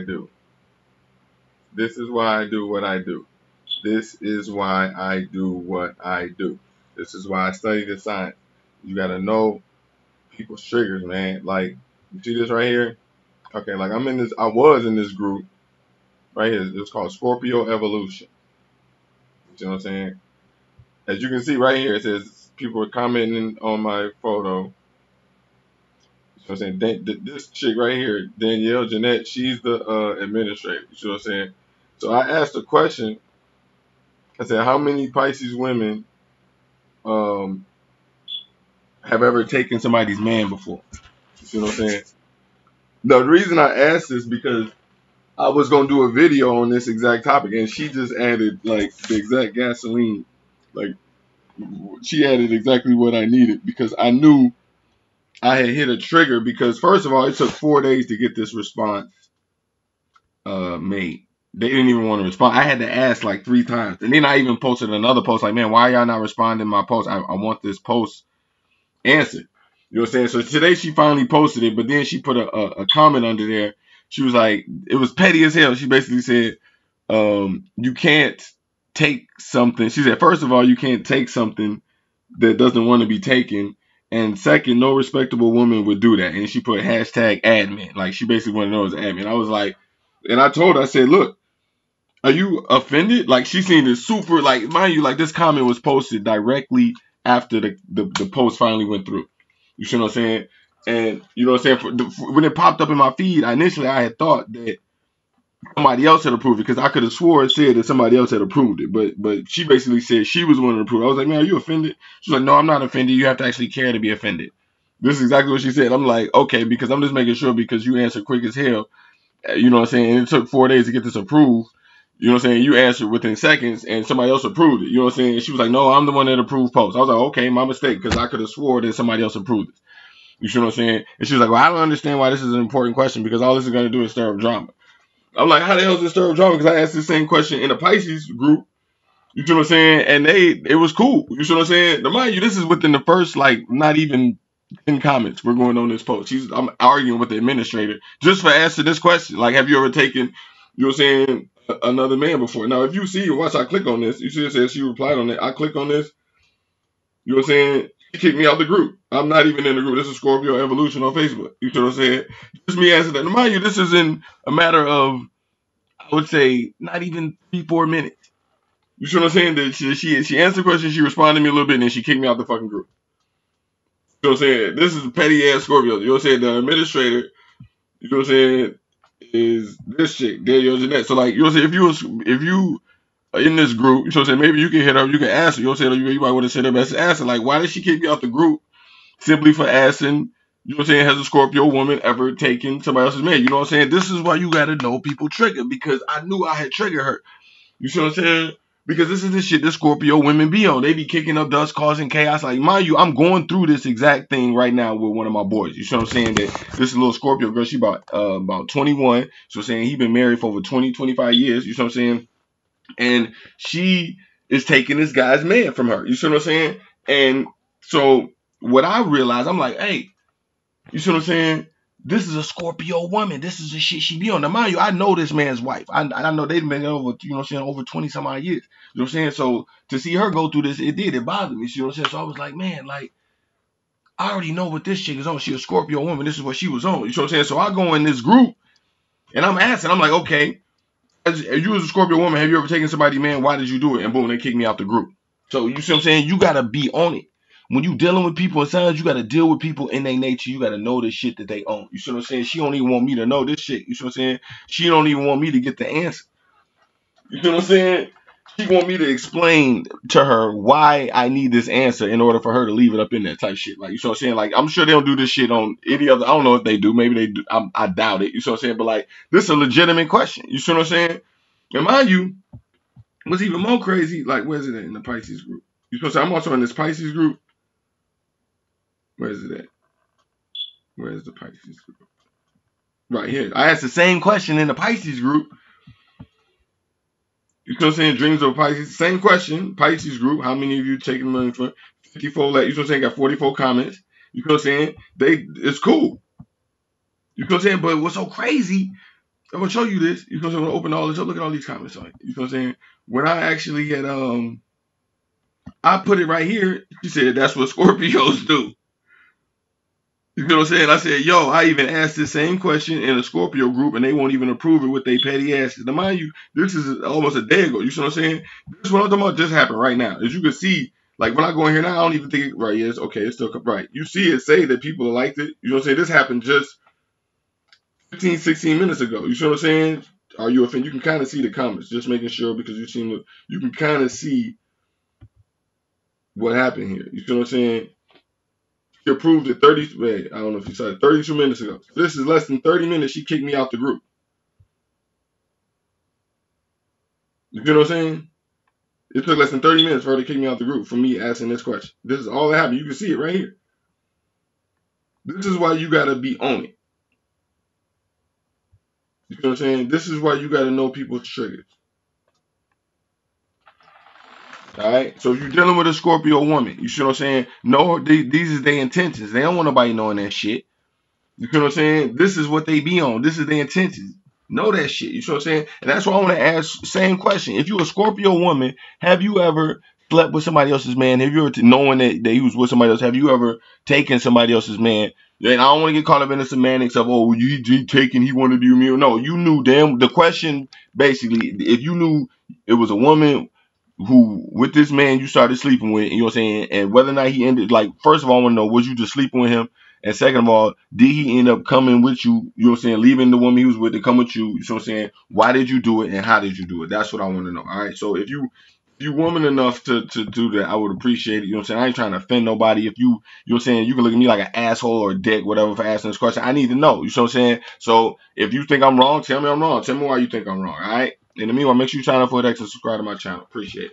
do. This is why I do what I do. This is why I do what I do. This is why I study the science. You gotta know people's triggers, man. Like, you see this right here? Okay, like I was in this group right here. It's called Scorpio Evolution. You see what I'm saying? As you can see right here, it says people are commenting on my photo. You know what I'm saying? This chick right here, Danielle Jeanette, she's the administrator. You see what I'm saying? So I asked a question. I said, how many Pisces women um, have ever taken somebody's man before? You see what I'm saying? No, the reason I asked this because I was gonna do a video on this exact topic, and she just added like the exact gasoline. Like, she added exactly what I needed because I knew I had hit a trigger. Because first of all, it took 4 days to get this response made. They didn't even want to respond. I had to ask like 3 times, and then I even posted another post like, "Man, why y'all not responding to my post? I want this post answered." You know what I'm saying? So today she finally posted it, but then she put a comment under there. She was like, it was petty as hell. She basically said, you can't take something. She said, first of all, you can't take something that doesn't want to be taken. And second, no respectable woman would do that. And she put hashtag admin. Like, she basically wanted to know as admin. I was like, and I told her, I said, look, are you offended? Like, she seemed it super, like, mind you, like, this comment was posted directly after the post finally went through. You see what I'm saying? And you know what I'm saying? When it popped up in my feed, initially I had thought that somebody else had approved it because I could have swore it said that somebody else had approved it. But she basically said she was the one to approve it. I was like, man, are you offended? She's like, no, I'm not offended. You have to actually care to be offended. This is exactly what she said. I'm like, okay, because I'm just making sure because you answered quick as hell. You know what I'm saying? And it took 4 days to get this approved. You know what I'm saying? You answered within seconds and somebody else approved it. You know what I'm saying? And she was like, no, I'm the one that approved posts. I was like, okay, my mistake because I could have swore that somebody else approved it. You see what I'm saying? And she was like, well, I don't understand why this is an important question because all this is going to do is stir up drama. I'm like, how the hell is this stir up drama? Because I asked the same question in the Pisces group. You see what I'm saying? And it was cool. You see what I'm saying? Now, mind you, this is within the first, like, not even 10 comments we're going on this post. I'm arguing with the administrator just for asking this question. Like, have you ever taken, you know what I'm saying, another man before? Now, if you see, once I click on this, you see it says she replied on it. I click on this. You know what I'm saying? She kicked me out the group. I'm not even in the group. This is Scorpio Evolution on Facebook. You know what I'm saying? Just me answering that. Now, mind you, this is in a matter of, I would say, not even 3-4 minutes. You see what I'm saying? That she answered the question, she responded to me a little bit, and then she kicked me out the fucking group. You know what I'm saying? This is petty ass Scorpio. You know what I'm saying? The administrator, you know what I'm saying, is this chick, Danielle Jeanette. So like, you know what I'm saying? If you are in this group, you know what I'm saying, maybe you can hit her, you can ask her. You know what I'm saying? You might want to send her best answer. Like, why did she kick me out the group simply for asking? You know what I'm saying? Has a Scorpio woman ever taken somebody else's man? You know what I'm saying? This is why you gotta know people trigger because I knew I had triggered her. You see what I'm saying? Because this is the shit that Scorpio women be on. They be kicking up dust, causing chaos. Like, mind you, I'm going through this exact thing right now with one of my boys. You see what I'm saying? That this little Scorpio girl, she about 21. So I'm saying he been married for over 20, 25 years. You see what I'm saying? And she is taking this guy's man from her. You see what I'm saying? And so what I realized, I'm like, hey, you see what I'm saying? This is a Scorpio woman. This is the shit she be on. Now, mind you, I know this man's wife. I know they've been over, you know what I'm saying, over 20 some odd years. You know what I'm saying? So to see her go through this, it bothered me. You know what I'm saying? So I was like, man, like, I already know what this chick is on. She a Scorpio woman. This is what she was on. You know what I'm saying? So I go in this group and I'm asking, I'm like, okay, as you as a Scorpio woman, have you ever taken somebody, man? Why did you do it? And boom, they kick me out the group. So you see what I'm saying? You gotta be on it. When you dealing with people and signs, you gotta deal with people in their nature. You gotta know the shit that they own. You see what I'm saying? She don't even want me to know this shit. You see what I'm saying? She don't even want me to get the answer. You see what I'm saying? She want me to explain to her why I need this answer in order for her to leave it up in there type shit. Like, you see what I'm saying? Like, I'm sure they don't do this shit on any other. I don't know if they do. Maybe they do. I doubt it. You see what I'm saying? But like, this is a legitimate question. You see what I'm saying? And mind you, what's even more crazy, like, where's it at in the Pisces group? You supposed to say I'm also in this Pisces group. Where is it at? Where is the Pisces group? Right here. I asked the same question in the Pisces group. You know what I'm saying? Dreams of Pisces. Same question. Pisces group. How many of you taking money for 54? Like, you know what I'm saying? Got 44 comments. You know what I'm saying? It's cool. You know what I'm saying? But what's so crazy I'm gonna show you this. You know what I'm saying? I'm gonna open all this up. Look at all these comments on it. You know what I'm saying? When I actually had I put it right here. She said that's what Scorpios do. You know what I'm saying? I said, yo, I even asked the same question in a Scorpio group and they won't even approve it with they petty asses. Now, mind you, this is almost a day ago. You see what I'm saying? This one I'm talking about just happened right now. As you can see, like when I go in here now, I don't even think it right. Yes, okay, it's still right. You see it say that people liked it. You know what I'm saying? This happened just 15, 16 minutes ago. You see what I'm saying? Are you a fan? You can kind of see the comments, just making sure because you can kind of see what happened here. You see what I'm saying? She approved it 30. Wait, I don't know if you said it, 32 minutes ago. This is less than 30 minutes. She kicked me out the group. You know what I'm saying? It took less than 30 minutes for her to kick me out the group for me asking this question. This is all that happened. You can see it right here. This is why you gotta be on it. You know what I'm saying? This is why you gotta know people's triggers. All right. So if you're dealing with a Scorpio woman, you see what I'm saying? No, these is their intentions. They don't want nobody knowing that shit. You know what I'm saying? This is what they be on. This is their intentions. Know that shit. You know what I'm saying? And that's why I want to ask same question. If you're a Scorpio woman, have you ever slept with somebody else's man? Have you ever, knowing that he was with somebody else, have you ever taken somebody else's man? And I don't want to get caught up in the semantics of, oh, he taking, he wanted to be me. No, you knew damn. The question basically, if you knew it was a woman who with this man you started sleeping with, you know what I'm saying, and whether or not he ended, like, first of all, I want to know, was you just sleeping with him? And second of all, did he end up coming with you? You know what I'm saying? Leaving the woman he was with to come with you. You know what I'm saying? Why did you do it and how did you do it? That's what I want to know. All right. So if you woman enough to do that, I would appreciate it. You know what I'm saying? I ain't trying to offend nobody. If you know what I'm saying, you can look at me like an asshole or a dick, whatever, for asking this question. I need to know. You know what I'm saying? So if you think I'm wrong, tell me I'm wrong. Tell me why you think I'm wrong. All right. In the meanwhile, make sure you sign up for it, and subscribe to my channel. Appreciate it.